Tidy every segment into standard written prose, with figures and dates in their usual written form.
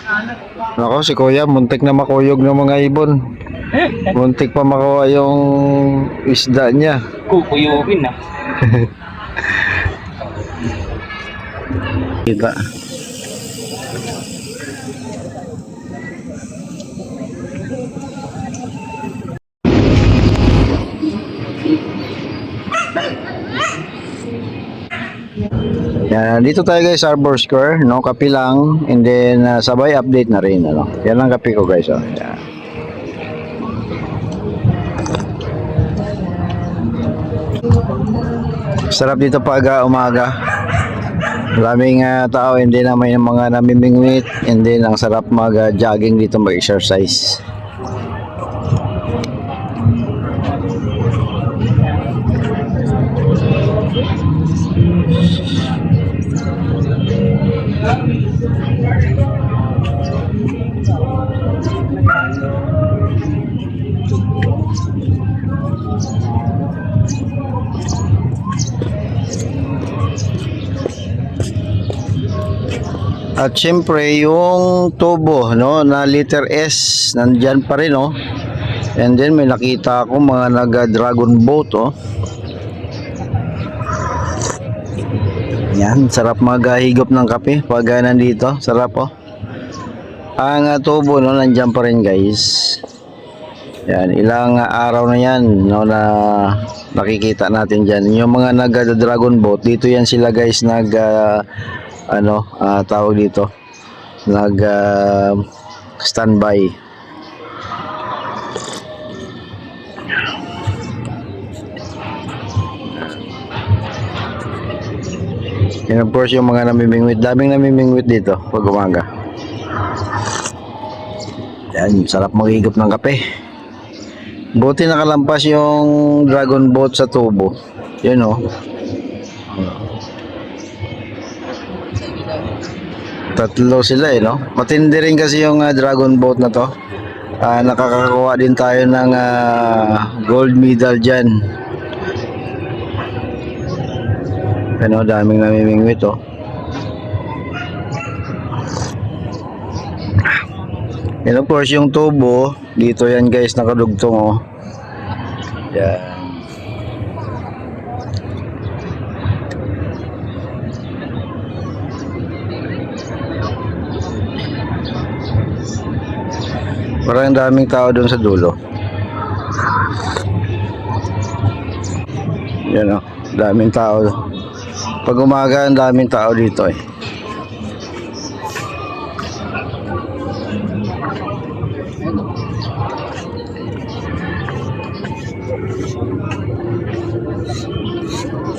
Ako, si Kuya, muntik na makuyog ng mga ibon. Muntik pa makuha yung isda niya. Kukuyugin na. Kita. Yan, dito tayo guys, Arbor Square, no, kape lang, and then sabay update na rin, ano. Yan ang kape ko guys, oh. Yan. Sarap dito pag umaga. Maraming tao, hindi na may mga namimingwit, and then ang sarap mag-jogging dito, mag-exercise. At syempre yung tubo, no, na letter S nandyan pa rin, no. And then may nakita ako mga nag-dragon boat, oh. Yan, sarap maghigop ng kape pag nandito, sarap, oh. Ang tubo, no, nandyan pa rin guys. Yan, ilang araw na yan, no, na nakikita natin dyan. Yung mga nag-dragon boat, dito yan sila guys tawag dito, standby. And of course yung mga namimingwit, daming namimingwit dito pag umaga. Yan, sarap maghigop ng kape. Buti nakalampas yung dragon boat sa tubo. Yun, oh. Tatlo sila, no? Matindi rin kasi yung dragon boat na to. Nakakakuha din tayo ng gold medal dyan. Ano, daming namimingwit, oh. And of course yung tubo dito yan guys, nakadugtong, oh. Yan. Parang daming tao doon sa dulo. Yan, oh, daming tao. Pag umaga, ang daming tao dito, eh.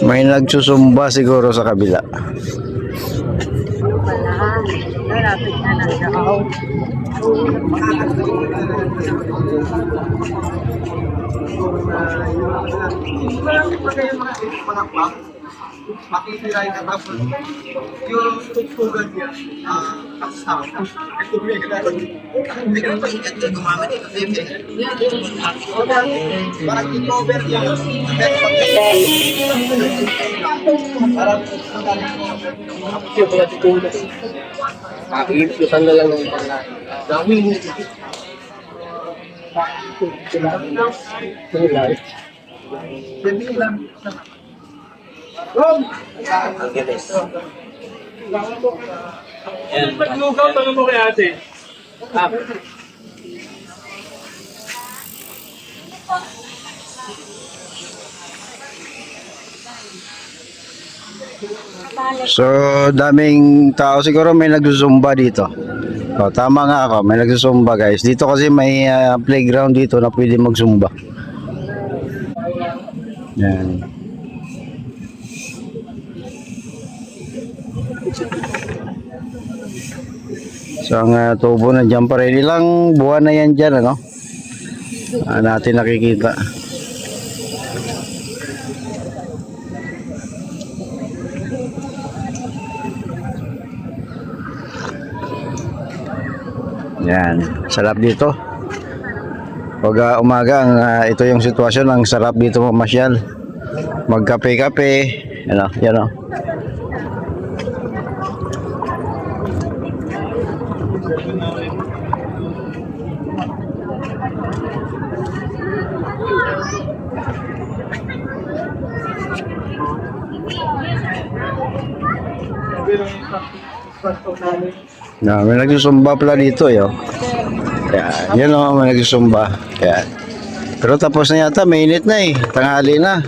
May nagsusumba siguro sa kabila. Malapit na lang daw. Makikirain na tapos yung tugtugan niya kasama. Ito may gano'n. Hindi ka pa ingat na gumamit ito. Parang i-cover niya. Parang yung mga tugtugan. Makikisusan na lang ng panglain. Dami mo. Sabi lang. Ang gilis. Yan. Paglugaw, tanong mo kay ate. So, daming tao. Siguro may nagsusumba dito. O, tama nga ako, may nagsusumba guys. Dito kasi may playground dito na pwede magsumba. Yan. So, ang tubo nandiyan pa rin. Ilang buwan na yan dyan, ano? Natin nakikita. Yan, sarap dito. Pag umaga, ito yung sitwasyon, ang sarap dito mamasyal. Magkape-kape, ano, yan, oh. Na, may nagsusumba pala dito, yo. Yan, yun o, may nagsusumba. Yan. Pero tapos na yata, mainit na eh. Tanghali na.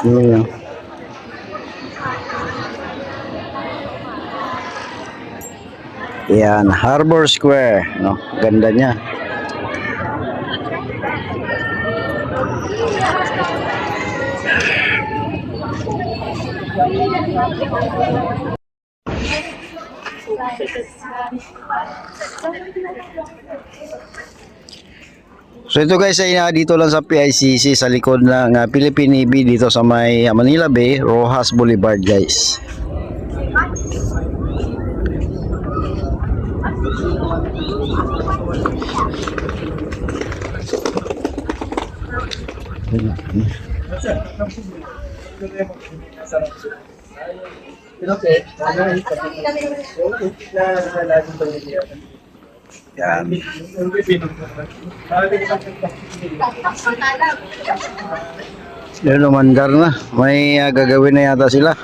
Yun. Yan, Harbor Square, no? Ganda niya. So ito guys ay dito lang sa PICC sa likod ng Philippine Navy dito sa may Manila Bay, Rojas Boulevard guys. Yan. Yan, lumandar na. May gagawin na yata sila.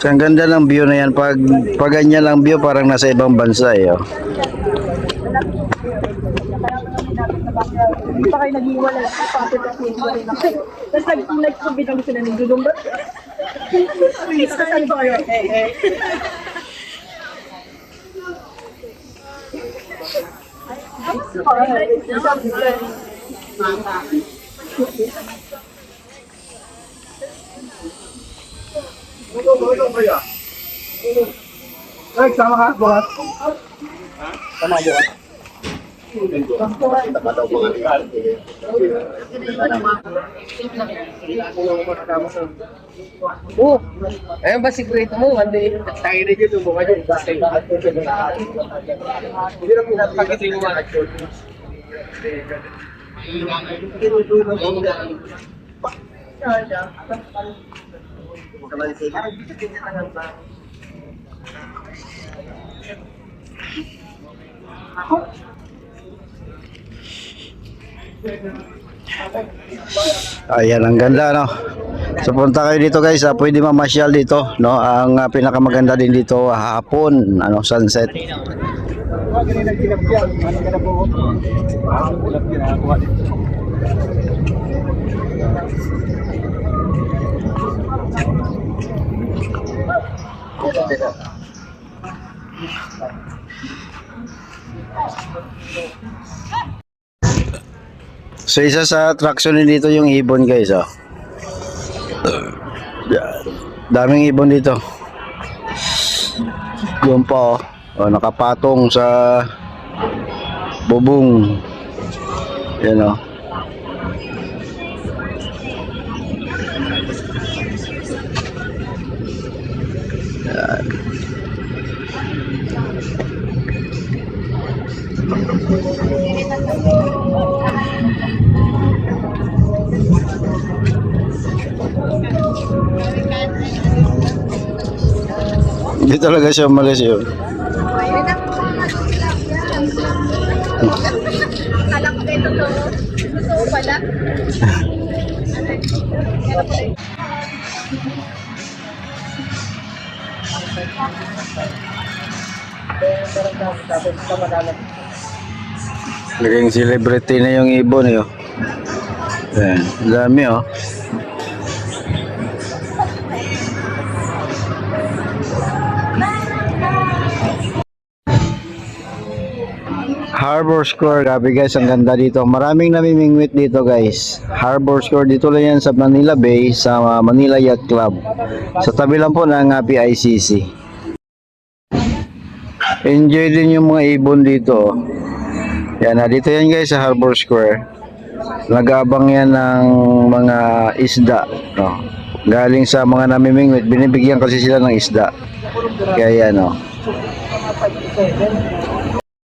So, ang ganda ng view na yan. Pag ganyan lang view, parang nasa ibang bansa eh. Oh. Hindi pa kayo nag-iwala. Kapatid at nag-iwala na kayo. Tapos nag-COVID lang sila ng dudong. Saan ba kayo? Sama ka, buhat. Sama buhat. Oh, ayun ba sikreto mo? One day, tayo rin dito mo kayo. Hindi na pinapakita yung mga action. Ayan, ang ganda no. So punta kayo dito guys, pwede mamasyal dito, no. Ang pinakamaganda din dito hapon, ano, sunset. So isa sa attraction din dito yung ibon guys, oh. Daming ibon dito. Yung pa, oh, nakapatong sa bubong. Yan oh. Yan. Hindi talaga siya umalis yun. Akala ko kayo totoo. Totoo pala. Naging celebrity na yung ibon eh. Oh. Ayan, dami oh. Harbor Square, grabe guys, ang ganda dito. Maraming namimingwit dito guys. Harbor Square, dito lang yan sa Manila Bay, sa Manila Yacht Club. Sa tabi lang po ng PICC. Enjoy din yung mga ibon dito. Yan, dito yan guys sa Harbor Square. Nag-aabang yan ng mga isda. No? galing sa mga namimingwit, binibigyan kasi sila ng isda. Kaya ano,